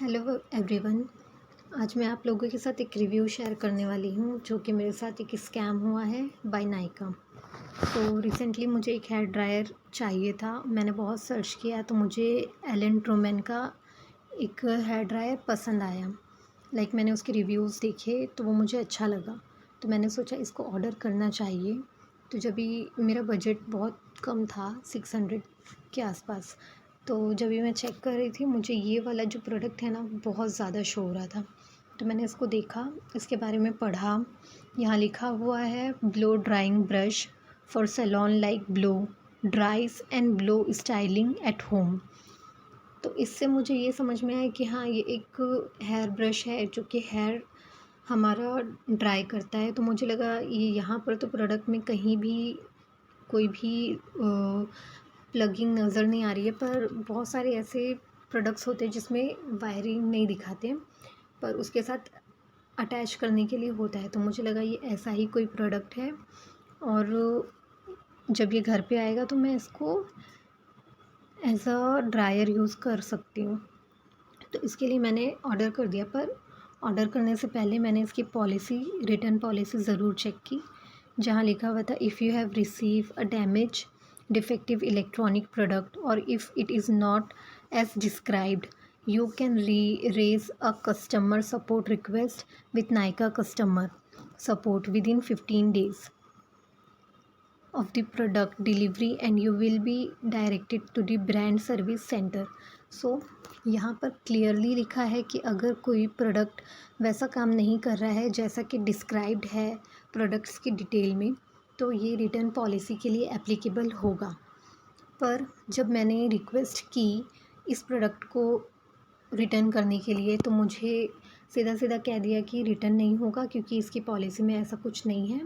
Hello everyone. आज मैं आप लोगों के साथ एक रिव्यू शेयर करने वाली हूँ जो कि मेरे साथ एक स्कैम हुआ है बाय नायका। तो रिसेंटली मुझे एक हेयर ड्रायर चाहिए था। मैंने बहुत सर्च किया तो मुझे एलन ट्रूमैन का एक हेयर ड्रायर पसंद आया। मैंने उसके रिव्यूज़ देखे तो वो मुझे अच्छा लगा, तो मैंने सोचा इसको ऑर्डर करना चाहिए। तो जब भी मेरा बजट बहुत कम था 600 के आसपास, तो जब भी मैं चेक कर रही थी मुझे ये वाला जो प्रोडक्ट है ना बहुत ज़्यादा शो हो रहा था। तो मैंने इसको देखा, इसके बारे में पढ़ा। यहाँ लिखा हुआ है blow drawing brush for salon like blow ड्राइज and blow styling at home. तो इससे मुझे ये समझ में आया कि हाँ, ये एक हेयर ब्रश है जो कि हेयर हमारा ड्राई करता है। तो मुझे लगा ये यहाँ पर तो प्रोडक्ट में कहीं भी कोई भी प्लगिंग नज़र नहीं आ रही है, पर बहुत सारे ऐसे प्रोडक्ट्स होते हैं जिसमें वायरिंग नहीं दिखाते पर उसके साथ अटैच करने के लिए होता है। तो मुझे लगा ये ऐसा ही कोई प्रोडक्ट है और जब ये घर पे आएगा तो मैं इसको एज अ ड्रायर यूज़ कर सकती हूँ। तो इसके लिए मैंने ऑर्डर कर दिया, पर ऑर्डर करने से पहले मैंने इसकी रिटर्न पॉलिसी ज़रूर चेक की, जहाँ लिखा हुआ था if you have receive a damage defective electronic product or if it is not as described, you can raise a customer support request with Nykaa customer support within 15 days of the product delivery and you will be directed to the brand service center. So यहाँ पर clearly लिखा है कि अगर कोई product वैसा काम नहीं कर रहा है जैसा कि डिस्क्राइब्ड है प्रोडक्ट्स की डिटेल में, तो ये रिटर्न पॉलिसी के लिए एप्लीकेबल होगा। पर जब मैंने रिक्वेस्ट की इस प्रोडक्ट को रिटर्न करने के लिए तो मुझे सीधा सीधा कह दिया कि रिटर्न नहीं होगा क्योंकि इसकी पॉलिसी में ऐसा कुछ नहीं है।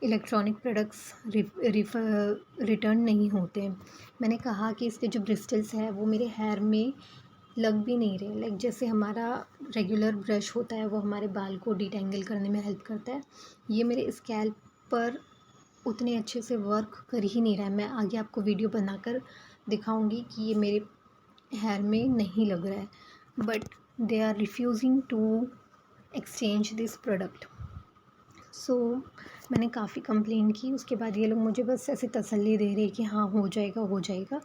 इलेक्ट्रॉनिक प्रोडक्ट्स रिटर्न नहीं होते। मैंने कहा कि इसके जो ब्रिस्टल्स है वो मेरे हेयर में लग भी नहीं रहे। जैसे हमारा रेगुलर ब्रश होता है वो हमारे बाल को डिटेंगल करने में हेल्प करता है, ये मेरे स्कैल्प पर उतने अच्छे से वर्क कर ही नहीं रहा है। मैं आगे आपको वीडियो बनाकर दिखाऊंगी कि ये मेरे हेयर में नहीं लग रहा है, but they are refusing to exchange this product. So मैंने काफ़ी कंप्लेन की, उसके बाद ये लोग मुझे बस ऐसे तसल्ली दे रहे कि हाँ हो जाएगा हो जाएगा।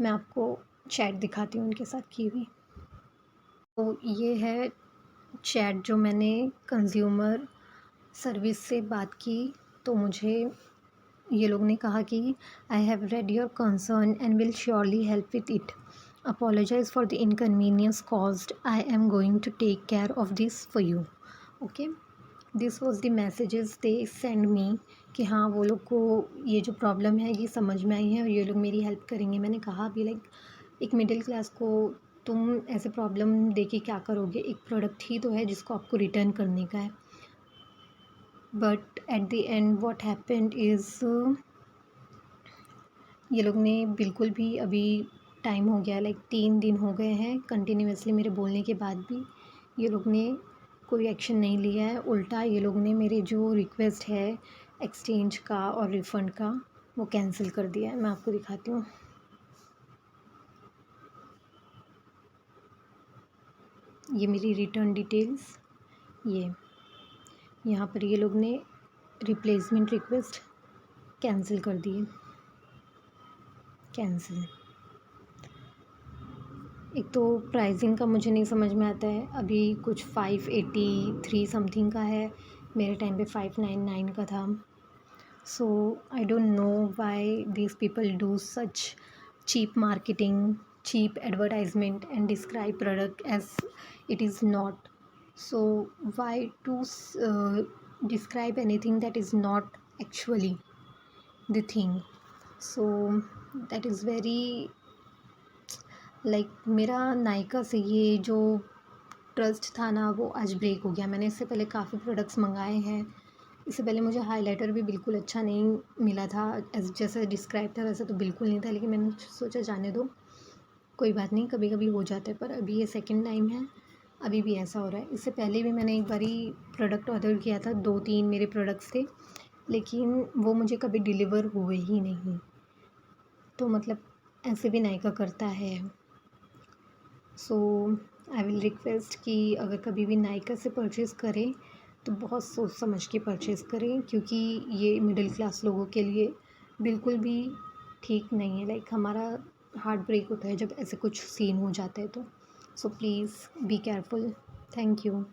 मैं आपको चैट दिखाती हूँ उनके साथ की हुई। तो ये है चैट जो मैंने कंज्यूमर सर्विस से बात की। तो मुझे ये लोग ने कहा कि I have read your concern and will surely help with it. Apologise for the inconvenience caused. I am going to take care of this for you. Okay, this was the messages they send me कि हाँ वो लोग को ये जो problem है ये समझ में आई है और ये लोग मेरी हेल्प करेंगे। मैंने कहा अभी एक मिडिल क्लास को तुम ऐसे प्रॉब्लम दे के क्या करोगे, एक प्रोडक्ट ही तो है जिसको आपको रिटर्न करने का है। But at the end what happened is ये लोग ने बिल्कुल भी अभी टाइम हो गया 3 दिन हो गए हैं कंटिन्यूसली मेरे बोलने के बाद भी ये लोग ने कोई एक्शन नहीं लिया है। उल्टा ये लोग ने मेरी जो रिक्वेस्ट है एक्सचेंज का और रिफ़ंड का वो कैंसिल कर दिया है। मैं आपको दिखाती हूँ। ये मेरी रिटर्न डिटेल्स, ये यहाँ पर ये लोग ने रिप्लेसमेंट रिक्वेस्ट कैंसिल कर दिए। कैंसिल। एक तो प्राइसिंग का मुझे नहीं समझ में आता है, अभी कुछ 583 समथिंग का है, मेरे टाइम पे 599 का था। So I don't know why these people do such cheap marketing, cheap advertisement and describe product as it is not. So why to describe anything that is not actually the thing. So that is very मेरा नायका से ये जो trust था ना वो आज break हो गया। मैंने इससे पहले काफ़ी प्रोडक्ट्स मंगाए हैं। इससे पहले मुझे हाइलाइटर भी बिल्कुल अच्छा नहीं मिला था, जैसा डिस्क्राइब था वैसा तो बिल्कुल नहीं था, लेकिन मैंने सोचा जाने दो, कोई बात नहीं, कभी कभी हो जाता है। पर अभी ये सेकंड टाइम है, अभी भी ऐसा हो रहा है। इससे पहले भी मैंने एक बारी प्रोडक्ट ऑर्डर किया था, 2-3 मेरे प्रोडक्ट्स थे, लेकिन वो मुझे कभी डिलीवर हुए ही नहीं। तो ऐसे भी नायका करता है। सो आई विल रिक्वेस्ट कि अगर कभी भी नायका से परचेज़ करें तो बहुत सोच समझ के परचेज़ करें, क्योंकि ये मिडिल क्लास लोगों के लिए बिल्कुल भी ठीक नहीं है। लाइक हमारा हार्ट ब्रेक होता है जब ऐसे कुछ सीन हो जाता है तो। So please be careful. Thank you.